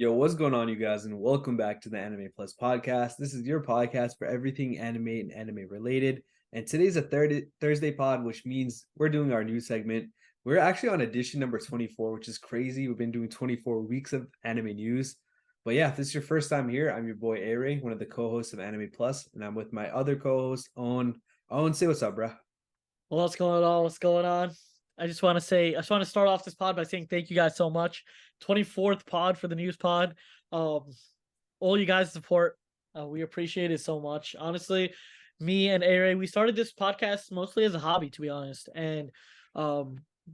Yo, what's going on, you guys, and welcome back to the Anime Plus podcast. This is your podcast for everything anime and anime related. And today's a Thursday pod, which means we're doing our new segment. We're actually on edition number 24, which is crazy. We've been doing 24 weeks of anime news. But yeah, if this is your first time here, I'm your boy Aray, one of the co-hosts of Anime Plus, and I'm with my other co-host, Aunn. Aunn, say what's up, bro. What's going on? What's going on? I just want to start off this pod by saying thank you guys so much. 24th pod for the news pod. All you guys' support, we appreciate it so much. Honestly, me and Aray, we started this podcast mostly as a hobby, to be honest. And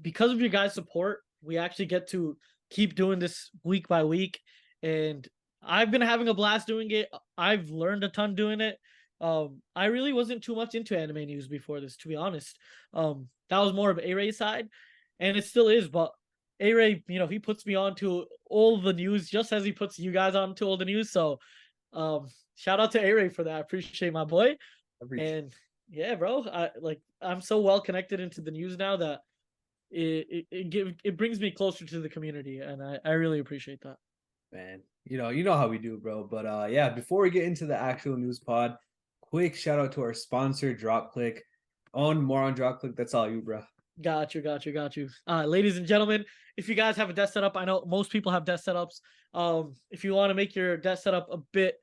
because of your guys' support, we actually get to keep doing this week by week. And I've been having a blast doing it. I've learned a ton doing it. I really wasn't too much into anime news before this, to be honest. That was more of Aray's side, and it still is. But Aray, he puts me on to all the news just as he puts you guys on to all the news. So, shout out to Aray for that. I appreciate my boy. And yeah, bro, I'm so well connected into the news now that it brings me closer to the community, and I really appreciate that. Man, you know how we do, bro. But yeah, before we get into the actual news pod, quick shout out to our sponsor, DropClick. On more on DropClick, that's all you, bro. Got you. Ladies and gentlemen, if you guys have a desk setup, I know most people have desk setups. If you want to make your desk setup a bit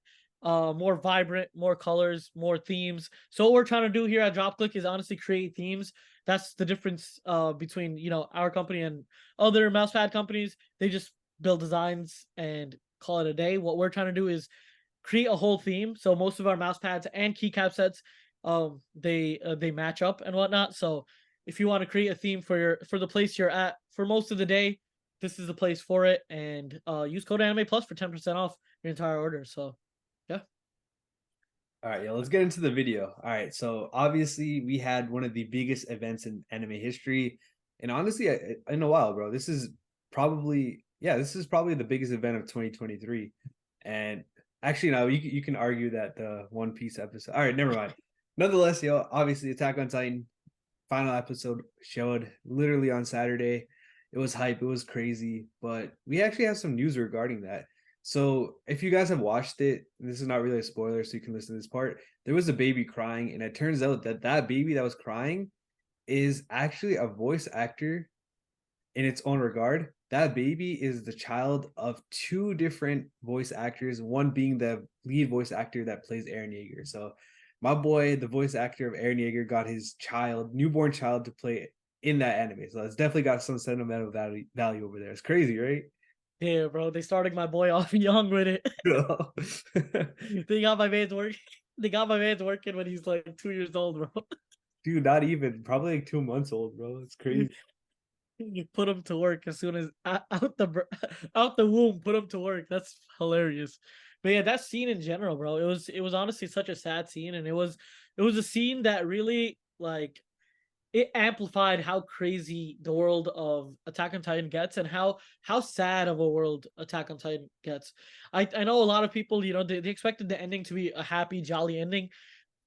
more vibrant, more colors, more themes. So what we're trying to do here at DropClick is honestly create themes. That's the difference between our company and other mousepad companies. They just build designs and call it a day. What we're trying to do is create a whole theme. So most of our mouse pads and keycap sets, they match up and whatnot. So if you want to create a theme for the place you're at for most of the day, this is the place for it. And use code Anime Plus for 10% off your entire order. So yeah. All right, yeah, let's get into the video. All right, so obviously we had one of the biggest events in anime history, and honestly, in a while, bro. This is probably the biggest event of 2023. And actually, now you can argue that the One Piece episode. All right, never mind. Nonetheless, obviously, Attack on Titan final episode showed literally on Saturday. It was hype. It was crazy, but we actually have some news regarding that. So if you guys have watched it, this is not really a spoiler, so you can listen to this part. There was a baby crying, and it turns out that that baby that was crying is actually a voice actor in its own regard. That baby is the child of two different voice actors, one being the lead voice actor that plays Eren Yeager. So my boy, the voice actor of Eren Yeager, got his newborn child, to play in that anime. So it's definitely got some sentimental value over there. It's crazy, right? Yeah, bro. They started my boy off young with it. They got my man's working. They got my man's working when he's like 2 years old, bro. Dude, not even. Probably like 2 months old, bro. It's crazy. You put him to work as soon as out the womb. Put him to work. That's hilarious. But yeah, that scene in general, bro. It was honestly such a sad scene, and it was a scene that really it amplified how crazy the world of Attack on Titan gets, and how sad of a world Attack on Titan gets. I know a lot of people, they expected the ending to be a happy, jolly ending,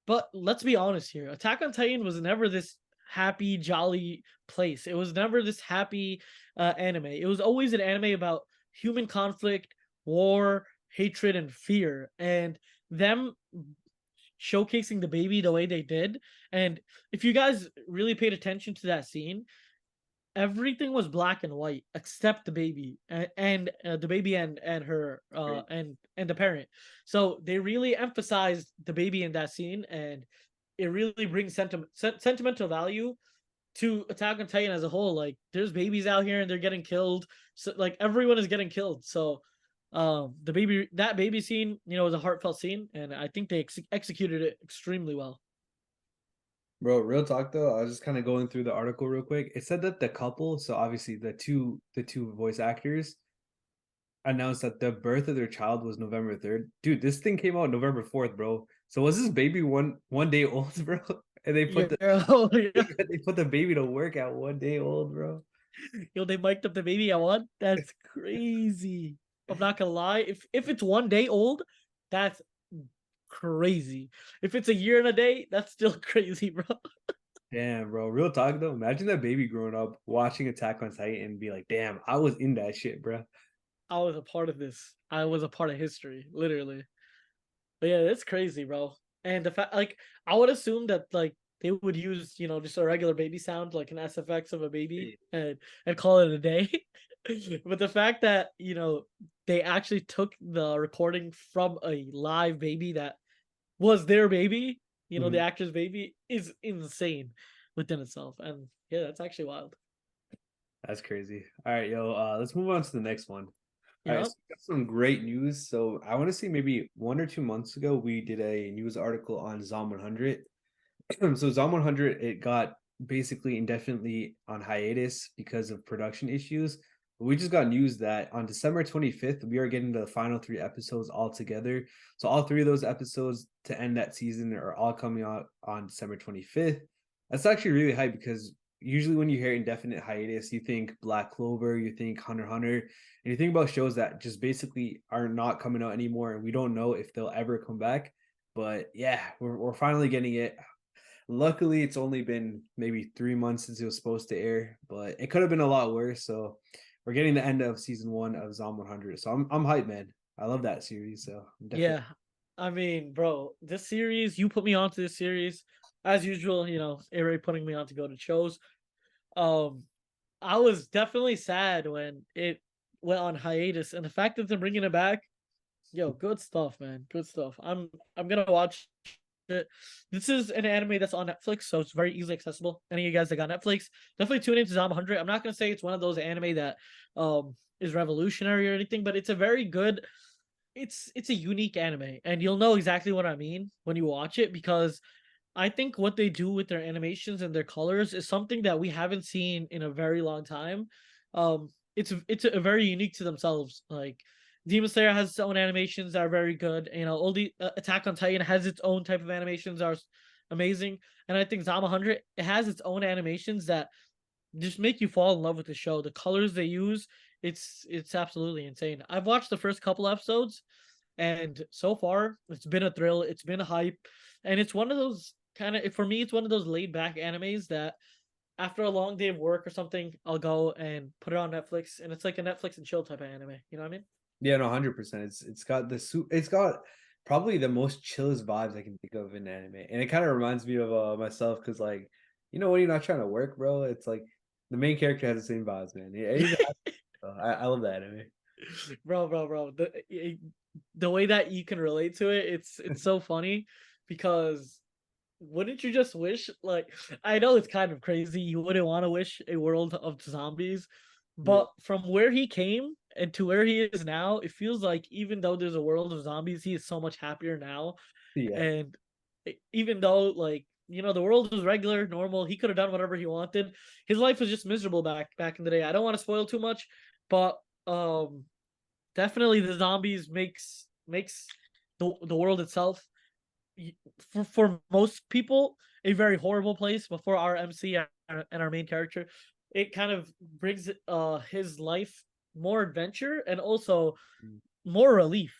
but let's be honest here. Attack on Titan was never this happy, jolly place. It was never this happy anime. It was always an anime about human conflict, war, hatred, and fear. And them showcasing the baby the way they did. And if you guys really paid attention to that scene, everything was black and white except the baby and the baby and her and the parent. So they really emphasized the baby in that scene, and it really brings sentimental value to Attack on Titan as a whole. Like, there's babies out here and they're getting killed. So like everyone is getting killed. So that baby scene, was a heartfelt scene, and I think they executed it extremely well. Bro, real talk though, I was just kind of going through the article real quick. It said that the couple, so obviously the two voice actors, announced that the birth of their child was November 3rd. Dude, this thing came out November 4th, bro. So was this baby one day old, bro? And they put Yeah, the oh, yeah. they put the baby to work at one day old, bro. They mic'd up the baby at one. That's crazy. I'm not gonna lie. If it's one day old, that's crazy. If it's a year and a day, that's still crazy, bro. Damn, bro. Real talk though. Imagine that baby growing up watching Attack on Titan and be like, damn, I was in that shit, bro. I was a part of this. I was a part of history, literally. But yeah, it's crazy, bro. And the fact, like, I would assume that like they would use, just a regular baby sound, like an SFX of a baby, and call it a day. But the fact that they actually took the recording from a live baby that was their baby, the Mhm. actor's baby, is insane within itself. And yeah, that's actually wild. That's crazy. All right, yo, let's move on to the next one. All right, Yeah. so we got some great news. So I want to say maybe 1 or 2 months ago, we did a news article on Zom 100. So Zom 100, it got basically indefinitely on hiatus because of production issues. But we just got news that on December 25th, we are getting the final 3 episodes all together. So all 3 of those episodes to end that season are all coming out on December 25th. That's actually really hype because usually when you hear indefinite hiatus, you think Black Clover, you think Hunter x Hunter, and you think about shows that just basically are not coming out anymore, and we don't know if they'll ever come back. But yeah, we're finally getting it. Luckily, it's only been maybe 3 months since it was supposed to air, but it could have been a lot worse. So we're getting the end of season 1 of Zom 100. So I'm hyped, man. I love that series. So I'm definitely Yeah. I mean, bro, this series, you put me onto this series. As usual, Aray putting me on to go to shows. Um, I was definitely sad when it went on hiatus, and the fact that they're bringing it back, yo, good stuff, man. Good stuff. I'm gonna watch it. This is an anime that's on Netflix, so it's very easily accessible. Any of you guys that got Netflix, definitely tune into Zom 100. I'm not gonna say it's one of those anime that is revolutionary or anything, but it's a very good. It's a unique anime, and you'll know exactly what I mean when you watch it, because I think what they do with their animations and their colors is something that we haven't seen in a very long time. It's a very unique to themselves. Like Demon Slayer has its own animations that are very good. All the Attack on Titan has its own type of animations that are amazing, and I think Zama 100, it has its own animations that just make you fall in love with the show. The colors they use, it's absolutely insane. I've watched the first couple episodes, and so far it's been a thrill. It's been a hype, and it's one of those kind of, for me, it's one of those laid back animes that after a long day of work or something, I'll go and put it on Netflix, and it's like a Netflix and chill type of anime. You know what I mean? yeah, no, 100%. It's got it's got probably the most chillest vibes I can think of in anime, and it kind of reminds me of myself because like when you're not trying to work, bro, it's like the main character has the same vibes, man. Yeah, he's I love that anime. Bro. The way that you can relate to it, it's so funny, because wouldn't you just wish, like, I know it's kind of crazy, you wouldn't want to wish a world of zombies, Yeah, but from where he came and to where he is now, it feels like even though there's a world of zombies, he is so much happier now. yeah, And even though, like, the world was regular, normal, he could have done whatever he wanted. His life was just miserable back in the day. I don't want to spoil too much, but definitely the zombies makes the world itself, for most people, a very horrible place. But for our MC and our main character, it kind of brings his life more adventure and also mm, more relief.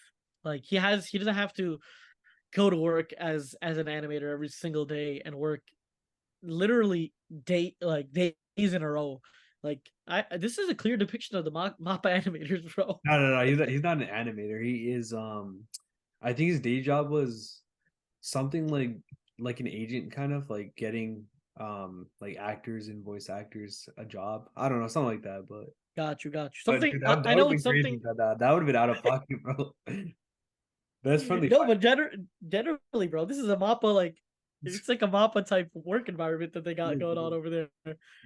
Like he doesn't have to go to work as an animator every single day and work literally days in a row. Like I this is a clear depiction of the Mappa animators, bro. no. He's not an animator. He is I think his day job was something like an agent, kind of like getting like actors and voice actors a job. I don't know, something like that. Got you. But Something dude, I, that I would know have it's been crazy. something. That would have been out of pocket, bro. That's friendly No, fire. but generally, bro, this is a Mappa, like, it's like a Mappa type work environment that they got going on over there.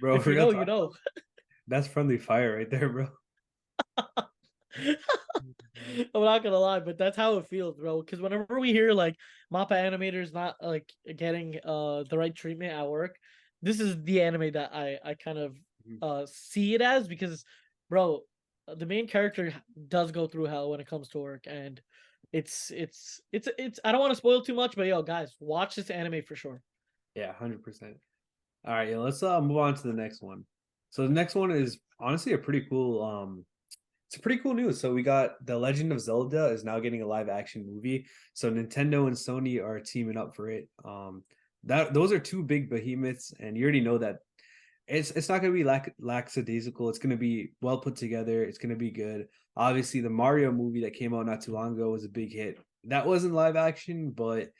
Bro, If you real know, you talk. know. That's friendly fire right there, bro. I'm not gonna lie, but that's how it feels, bro. Because whenever we hear like Mappa animators not like getting the right treatment at work, this is the anime that I kind of see it as, because, bro, the main character does go through hell when it comes to work, and it's I don't want to spoil too much, but yo, guys, watch this anime for sure. Yeah, 100%. All right, yeah, let's move on to the next one. So the next one is honestly a pretty cool it's a pretty cool news. So we got The Legend of Zelda is now getting a live action movie. So Nintendo and Sony are teaming up for it. That those are two big behemoths, and you already know that it's not gonna be lackadaisical. It's gonna be well put together. It's gonna be good. Obviously, the Mario movie that came out not too long ago was a big hit. That wasn't live action, but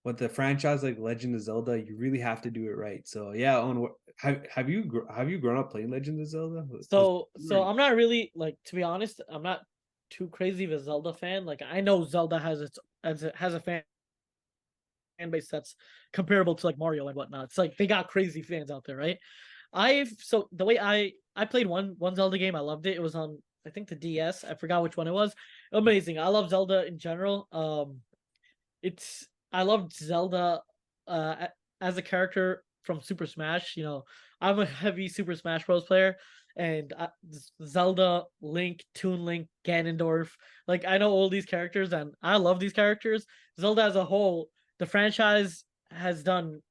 with the franchise like Legend of Zelda, you really have to do it right. So yeah, on have you grown up playing Legend of Zelda? So I'm not really like, to be honest, I'm not too crazy of a Zelda fan. Like I know Zelda has has a fan base that's comparable to like Mario and whatnot. It's like they got crazy fans out there, right? So the way I played one Zelda game, I loved it. It was on, I think, the DS. I forgot which one it was. Amazing. I love Zelda in general. It's I loved Zelda as a character from Super Smash. I'm a heavy Super Smash Bros. Player, and Zelda, Link, Toon Link, Ganondorf. Like I know all these characters, and I love these characters. Zelda as a whole, the franchise has done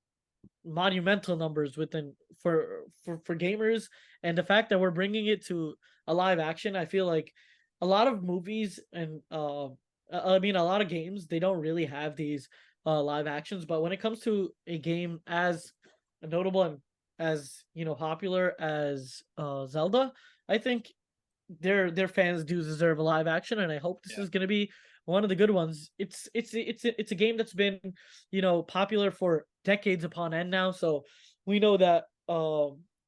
monumental numbers within for gamers, and the fact that we're bringing it to a live action, I feel like a lot of movies and I mean a lot of games, they don't really have these live actions, but when it comes to a game as notable and as popular as Zelda, I think their fans do deserve a live action, and I hope this Yeah. is going to be one of the good ones. It's a game that's been popular for decades upon end now, so we know that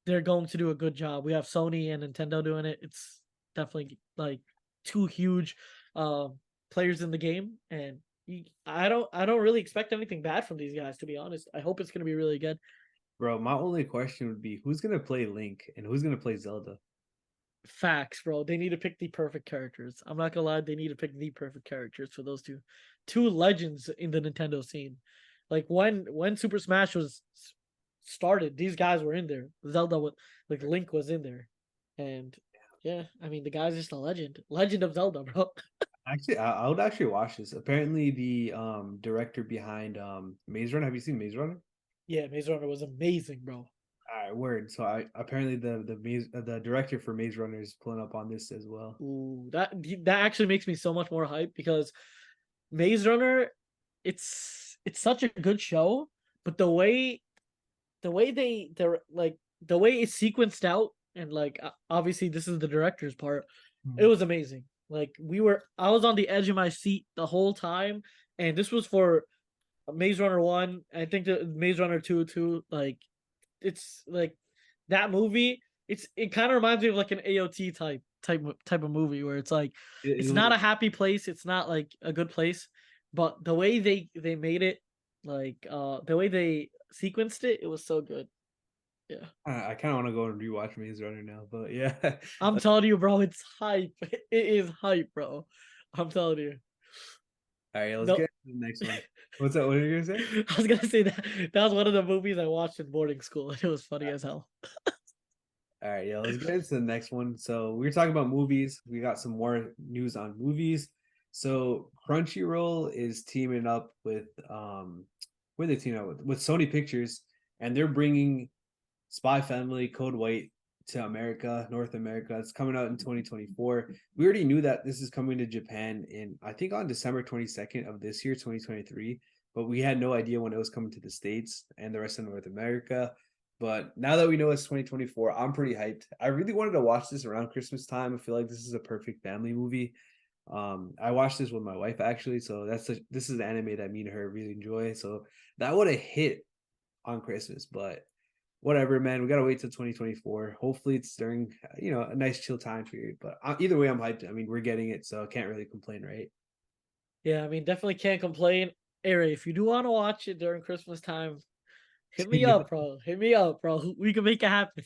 they're going to do a good job. We have Sony and Nintendo doing it. It's definitely like two huge players in the game, and I don't really expect anything bad from these guys, to be honest. I hope it's going to be really good. Bro, my only question would be who's gonna play Link and who's gonna play Zelda? Facts, bro. They need to pick the perfect characters. I'm not gonna lie, they need to pick the perfect characters for those two legends in the Nintendo scene. Like when Super Smash was started, these guys were in there. Zelda was, like, Link was in there, and yeah, I mean the guy's just a legend of Zelda, bro. Actually, I would actually watch this. Apparently, the director behind Maze Runner. Have you seen Maze Runner? Yeah, Maze Runner was amazing, bro. All right, word. So I apparently the director for Maze Runner is pulling up on this as well. Ooh, that actually makes me so much more hype because Maze Runner, it's such a good show, but they're like the way it's sequenced out, and like obviously this is the director's part. It Mhm. was amazing. Like I was on the edge of my seat the whole time, and this was for Maze Runner 1. I think the Maze Runner 2 too. Like it's like that movie. It kind of reminds me of like an AOT type of movie where it's like It it's was not a happy place. It's not like a good place, but the way they made it, like the way they sequenced it, it was so good. Yeah. I kind of want to go and rewatch Maze Runner now, but yeah. I'm telling you, bro, it's hype. It is hype, bro. I'm telling you. All right, let's No, get to the next one. What's that? What are you gonna say? I was gonna say that was one of the movies I watched in boarding school, and it was funny as hell. All right, yeah, let's get into the next one. So we were talking about movies. We got some more news on movies. So Crunchyroll is teaming up with where they teaming up with Sony Pictures, and they're bringing Spy Family Code White to America, North America. It's coming out in 2024. We already knew that this is coming to Japan in, I think, on December 22nd of this year, 2023, but we had no idea when it was coming to the States and the rest of North America. But now that we know it's 2024, I'm pretty hyped. I really wanted to watch this around Christmas time. I feel like this is a perfect family movie. I watched this with my wife actually, so this is an anime that me and her really enjoy. So that would have hit on Christmas, but whatever, man. We gotta wait till 2024. Hopefully, it's during a nice chill time period. But either way, I'm hyped. I mean, we're getting it, so I can't really complain, right? Yeah, I mean, definitely can't complain. Aray, if you do want to watch it during Christmas time, hit me up, bro. Hit me up, bro. We can make it happen.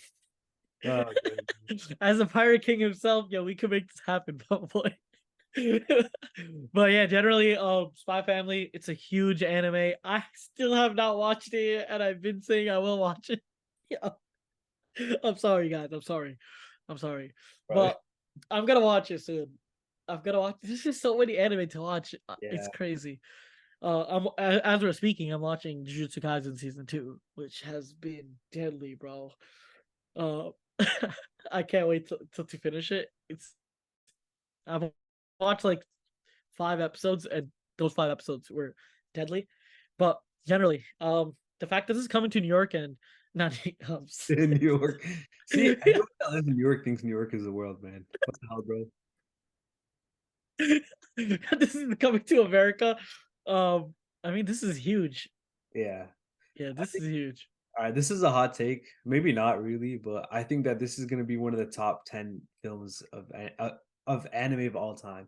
Oh, good. As a Pirate King himself, yeah, we can make this happen, boy. But yeah, generally, Spy Family, it's a huge anime. I still have not watched it, and I've been saying I will watch it. Yeah. I'm sorry, guys. I'm sorry. I'm sorry. Right. But I'm gonna watch it soon. I'm gonna watch. There's just so many anime to watch. It's Yeah. crazy. As we're speaking, I'm watching Jujutsu Kaisen season 2, which has been deadly, bro. Uh, I can't wait to finish it. I've watched like 5 episodes, and those 5 episodes were deadly. But generally, the fact that this is coming to New York and not In New York. See, everyone that lives in New York thinks New York is the world, man. What the hell, bro? This is coming to America. I mean, this is huge. Yeah. Yeah, I this think is huge. all right, this is a hot take. Maybe not really, but I think that this is gonna be one of the top 10 films of anime of all time.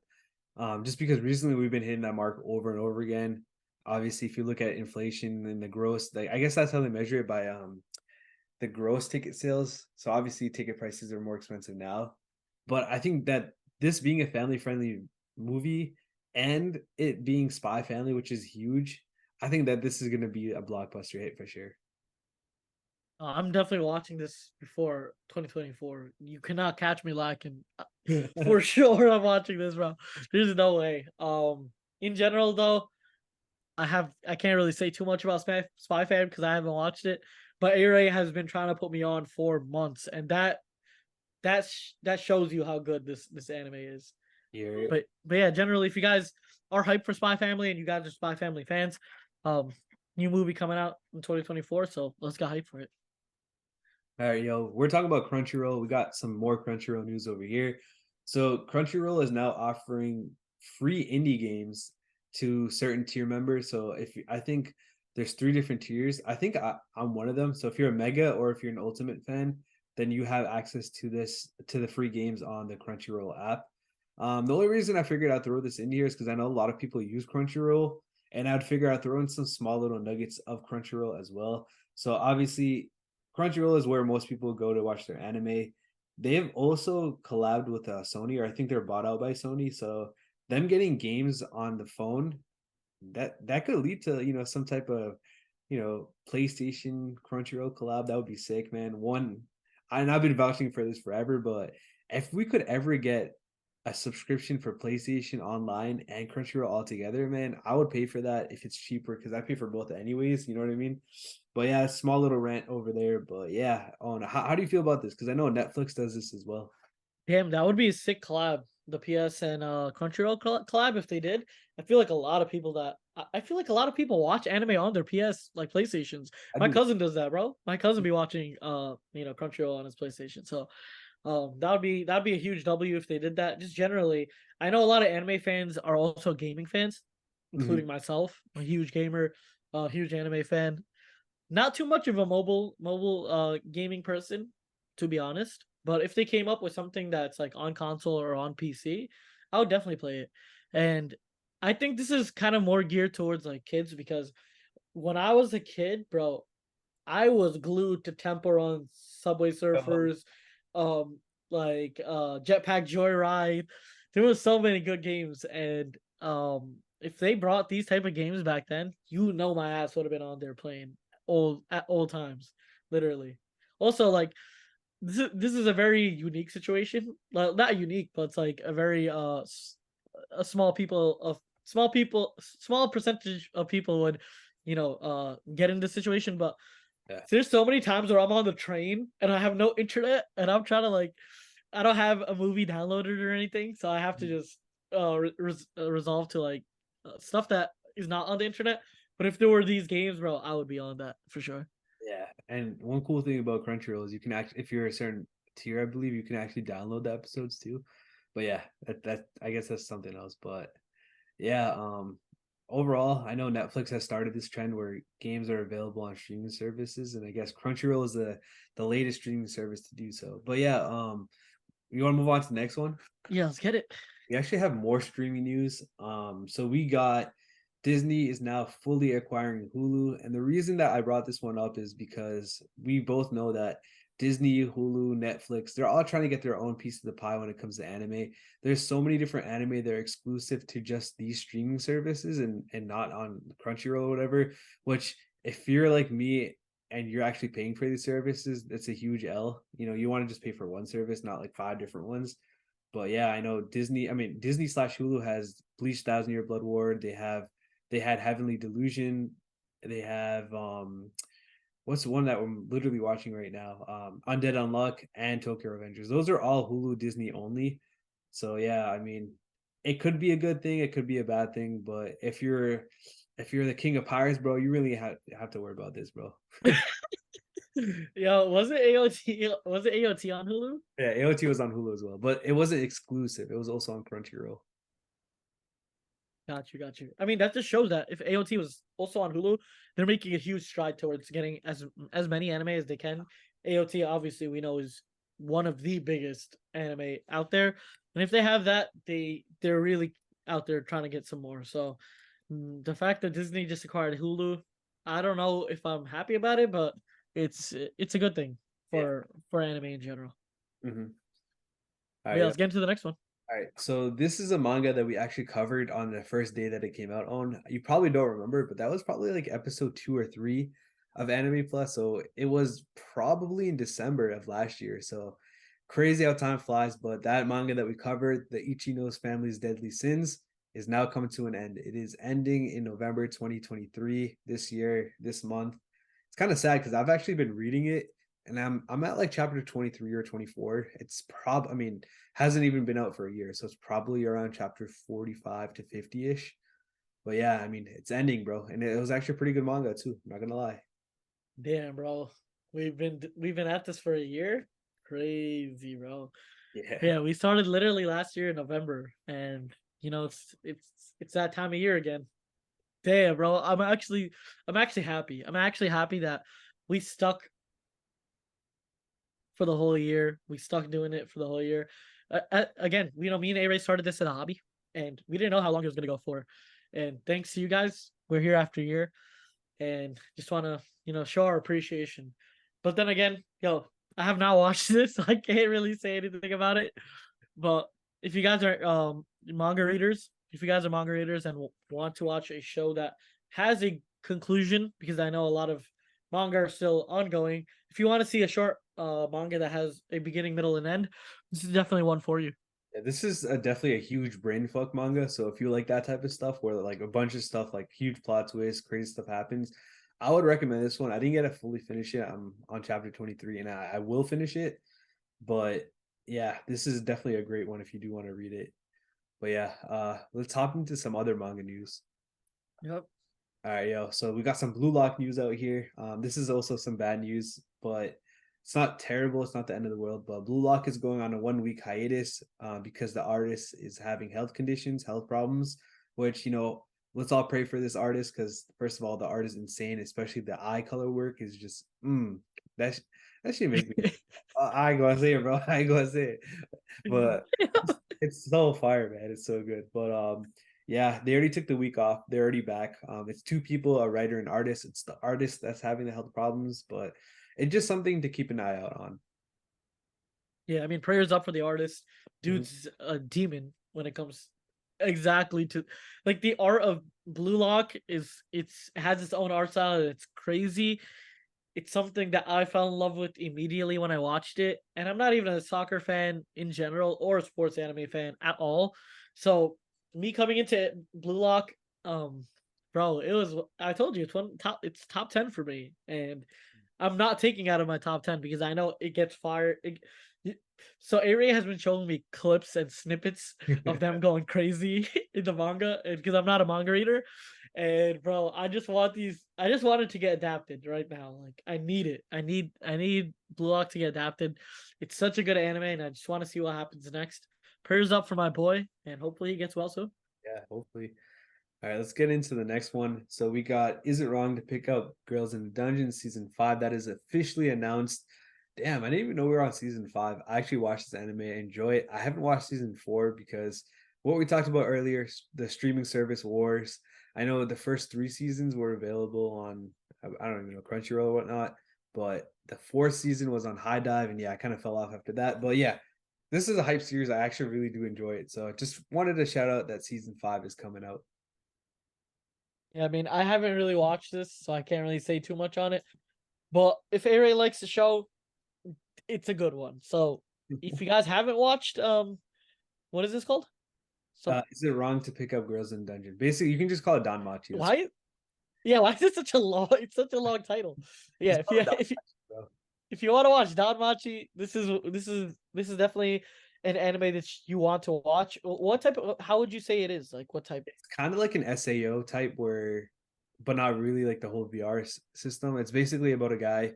Just because recently we've been hitting that mark over and over again. Obviously, if you look at inflation and the gross, like I guess that's how they measure it by the gross ticket sales. So obviously ticket prices are more expensive now. But I think that this being a family friendly movie and it being Spy Family, which is huge, I think that this is going to be a blockbuster hit for sure. I'm definitely watching this before 2024. You cannot catch me lacking. For sure, I'm watching this, bro. There's no way. In general, though, I can't really say too much about Spy Fam because I haven't watched it. But Aray has been trying to put me on for months, and that shows you how good this anime is. Yeah. But yeah, generally, if you guys are hyped for Spy Family and you guys are Spy Family fans, um, new movie coming out in 2024, so let's get hyped for it. All right, yo, we're talking about Crunchyroll. We got some more Crunchyroll news over here. So Crunchyroll is now offering free indie games to certain tier members. So I think there's three different tiers. I think I'm one of them. So if you're a mega or if you're an ultimate fan, then you have access to the free games on the Crunchyroll app. The only reason I figured I'd throw this in here is because I know a lot of people use Crunchyroll, and I'd figure I'd throw in some small little nuggets of Crunchyroll as well. So obviously Crunchyroll is where most people go to watch their anime. They've also collabed with Sony, or I think they're bought out by Sony. So them getting games on the phone, that could lead to some type of PlayStation Crunchyroll collab. That would be sick, man. And I've been vouching for this forever, but if we could ever get a subscription for PlayStation Online and Crunchyroll all together, man, I would pay for that if it's cheaper because I pay for both anyways. You know what I mean? But yeah, small little rant over there. But yeah, how do you feel about this? Because I know Netflix does this as well. Damn, that would be a sick collab. The PS and Crunchyroll collab if they did. I feel like a lot of people that I feel like a lot of people watch anime on their PS like PlayStations. I My do. cousin does that, bro. My cousin be watching Crunchyroll on his PlayStation. So that'd be a huge W if they did that. Just generally, I know a lot of anime fans are also gaming fans, Mhm. including myself. I'm a huge gamer, huge anime fan. Not too much of a mobile gaming person, to be honest. But if they came up with something that's like on console or on PC, I would definitely play it. And I think this is kind of more geared towards like kids because when I was a kid, bro, I was glued to Temple Run, Subway Surfers, Jetpack Joyride. There was so many good games, and if they brought these type of games back then, my ass would have been on there playing old times, literally. Also, like this is a very unique situation. Well, not unique, but it's like a very a small percentage of people would get in this situation, but Yeah. there's so many times where I'm on the train and I have no internet and I'm trying to like I don't have a movie downloaded or anything, so I have to just resolve to like stuff that is not on the internet. But if there were these games, bro, I would be on that for sure. Yeah, and one cool thing about Crunchyroll is you can actually, if you're a certain tier, I believe you can actually download the episodes too. But yeah, that I guess that's something else. But yeah, overall, I know Netflix has started this trend where games are available on streaming services, and I guess Crunchyroll is the latest streaming service to do so. But yeah, you want to move on to the next one? Yeah, let's get it. We actually have more streaming news. So we got Disney is now fully acquiring Hulu, and the reason that I brought this one up is because we both know that Disney, Hulu, Netflix, they're all trying to get their own piece of the pie when it comes to anime. There's so many different anime that are exclusive to just these streaming services and not on Crunchyroll or whatever. Which, if you're like me and you're actually paying for these services, that's a huge L. You want to just pay for one service, not like five different ones. But yeah, I know Disney. I mean, Disney slash Hulu has Bleach Thousand Year Blood War. They had Heavenly Delusion. They have what's the one that I'm literally watching right now? Undead Unluck and Tokyo Revengers. Those are all Hulu Disney only. So yeah, I mean, it could be a good thing, it could be a bad thing, but if you're the king of pirates, bro, you really have to worry about this, bro. Yo, was it AOT? Was it AOT on Hulu? Yeah, AOT was on Hulu as well, but it wasn't exclusive. It was also on Crunchyroll. Got you, got you. I mean, that just shows that if AOT was also on Hulu, they're making a huge stride towards getting as many anime as they can. AOT, obviously, we know is one of the biggest anime out there, and if they have that, they're really out there trying to get some more. So the fact that Disney just acquired Hulu, I don't know if I'm happy about it, but it's a good thing Yeah. for anime in general. Mm-hmm. All But right. yeah, Yeah. let's get into the next one. All right. So this is a manga that we actually covered on the first day that it came out on. You probably don't remember, but that was probably like episode 2 or 3 of Anime Plus. So it was probably in December of last year. So crazy how time flies. But that manga that we covered, the Ichino's Family's Deadly Sins, is now coming to an end. It is ending in November 2023, this year, this month. It's kind of sad because I've actually been reading it and I'm at like chapter 23 or 24. It's I mean, hasn't even been out for a year, so it's probably around chapter 45 to 50-ish. But yeah, I mean, it's ending, bro. And it was actually a pretty good manga too. I'm not gonna lie. Damn, bro. We've been at this for a year. Crazy, bro. Yeah. Yeah, we started literally last year in November, and it's that time of year again. Damn, bro. I'm actually happy. I'm actually happy that we stuck for the whole year. We stuck doing it for the whole year. Again, me and A-Ray started this as a hobby, and we didn't know how long it was gonna go for. And thanks to you guys, we're here after a year, and just want to show our appreciation. But then again, I have not watched this, so I can't really say anything about it. But if you guys are manga readers, if you guys are manga readers and want to watch a show that has a conclusion, because I know a lot of manga are still ongoing. If you want to see a short manga that has a beginning, middle, and end, this is definitely one for you. Yeah, this is definitely a huge brain fuck manga. So if you like that type of stuff, where like a bunch of stuff, like huge plot twists, crazy stuff happens, I would recommend this one. I didn't get to fully finish it. I'm on chapter 23, and I will finish it. But yeah, this is definitely a great one if you do want to read it. But yeah, let's hop into some other manga news. Yep. All right, yo. So we got some Blue Lock news out here. This is also some bad news, but it's not terrible. It's not the end of the world. But Blue Lock is going on a 1 week hiatus because the artist is having health conditions, health problems. Which let's all pray for this artist because first of all, the art is insane, especially the eye color work is just that that should make me. I ain't gonna say it, bro. I ain't gonna say it, but it's so fire, man. It's so good. But yeah, they already took the week off. They're already back. It's two people, a writer and artist. It's the artist that's having the health problems, but it's just something to keep an eye out on. Yeah, I mean, prayers up for the artist. Mhm. Dude's a demon when it comes exactly to like the art of Blue Lock it's has its own art style. It's crazy. It's something that I fell in love with immediately when I watched it. And I'm not even a soccer fan in general or a sports anime fan at all. So me coming into Blue Lock, bro, I told you it's top 10 for me. And I'm not taking out of my top 10 because I know it gets fired. So Aray has been showing me clips and snippets of them going crazy in the manga, and because I'm not a manga reader, and bro, I just want it to get adapted right now. Like I need it. I need Blue Lock to get adapted. It's such a good anime, and I just want to see what happens next. Prayers up for my boy, and hopefully he gets well soon. Yeah, hopefully. All right, let's get into the next one. So we got Is It Wrong to Pick Up Girls in the Dungeon season 5 that is officially announced. Damn, I didn't even know we were on season 5. I actually watched this anime, I enjoy it. I haven't watched season 4 because what we talked about earlier, the streaming service wars. I know the first 3 seasons were available on I don't even know Crunchyroll or whatnot, but the fourth season was on High Dive, and yeah, I kind of fell off after that. But yeah, this is a hype series. I actually really do enjoy it. So just wanted to shout out that season 5 is coming out. Yeah, I mean, I haven't really watched this, so I can't really say too much on it. But if Aray likes the show, it's a good one. So if you guys haven't watched, what is this called? So Is it wrong to pick up girls in dungeon? Basically, you can just call it Don Machi. why? Yeah, why is it such a long? It's such a long title. Yeah, Just if call you it Don if you Machi, bro. if you want to watch Danmachi, this is definitely an anime that you want to watch. What type of? How would you say it is? Like what type? It's kind of like an SAO type where, but not really like the whole VR system. It's basically about a guy,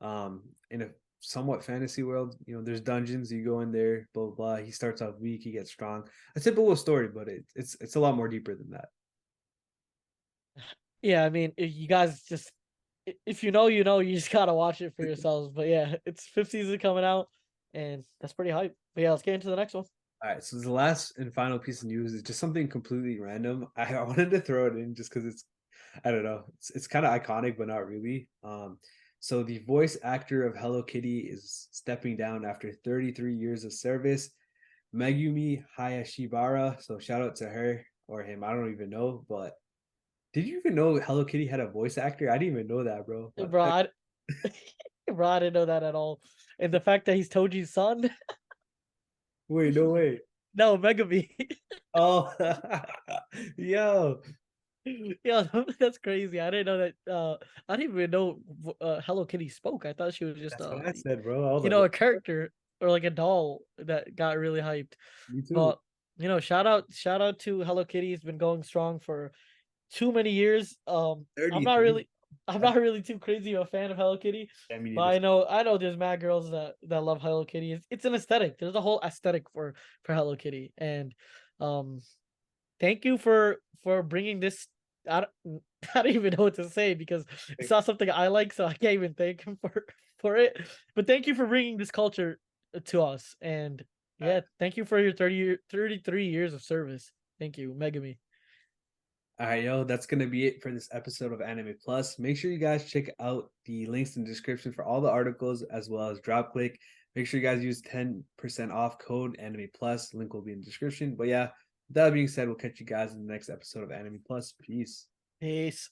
in a somewhat fantasy world. You know, there's dungeons, you go in there, blah blah blah. He starts off weak, he gets strong. A typical story, but it's a lot more deeper than that. Yeah, I mean, if you guys just if you know, you know, you just gotta watch it for yourselves. But yeah, it's fifth season coming out, and that's pretty hype. But yeah, let's get into the next one. All right, so the last and final piece of news is just something completely random. I wanted to throw it in just because it's, I don't know, it's kind of iconic, but not really. So the voice actor of Hello Kitty is stepping down after 33 years of service. Megumi Hayashibara. So shout out to her or him. I don't even know, but did you even know Hello Kitty had a voice actor? I didn't even know that, bro. But Bro, bro, I didn't know that at all. And the fact that he's Toji's son, wait, no way. no, Megami. Oh, yo, Yeah, that's crazy. I didn't know that. I didn't even know Hello Kitty spoke. I thought she was just that's what I said, bro. I was like, a character or like a doll that got really hyped. me too. But shout out to Hello Kitty. It's been going strong for too many years. $33. I'm not really too crazy of a fan of Hello Kitty, I mean, but I know there's mad girls that love Hello Kitty. It's an aesthetic. There's a whole aesthetic for Hello Kitty, and um, thank you for bringing this. I don't, I don't even know what to say because it's not something I like, so I can't even thank him for it. But thank you for bringing this culture to us, and yeah, thank you for your 33 years of service. Thank you, Megami. all right, yo, that's gonna be it for this episode of Anime Plus. Make sure you guys check out the links in the description for all the articles as well as drop click. Make sure you guys use 10% off code Anime Plus. Link will be in the description. But yeah, with that being said, we'll catch you guys in the next episode of Anime Plus. Peace. Peace.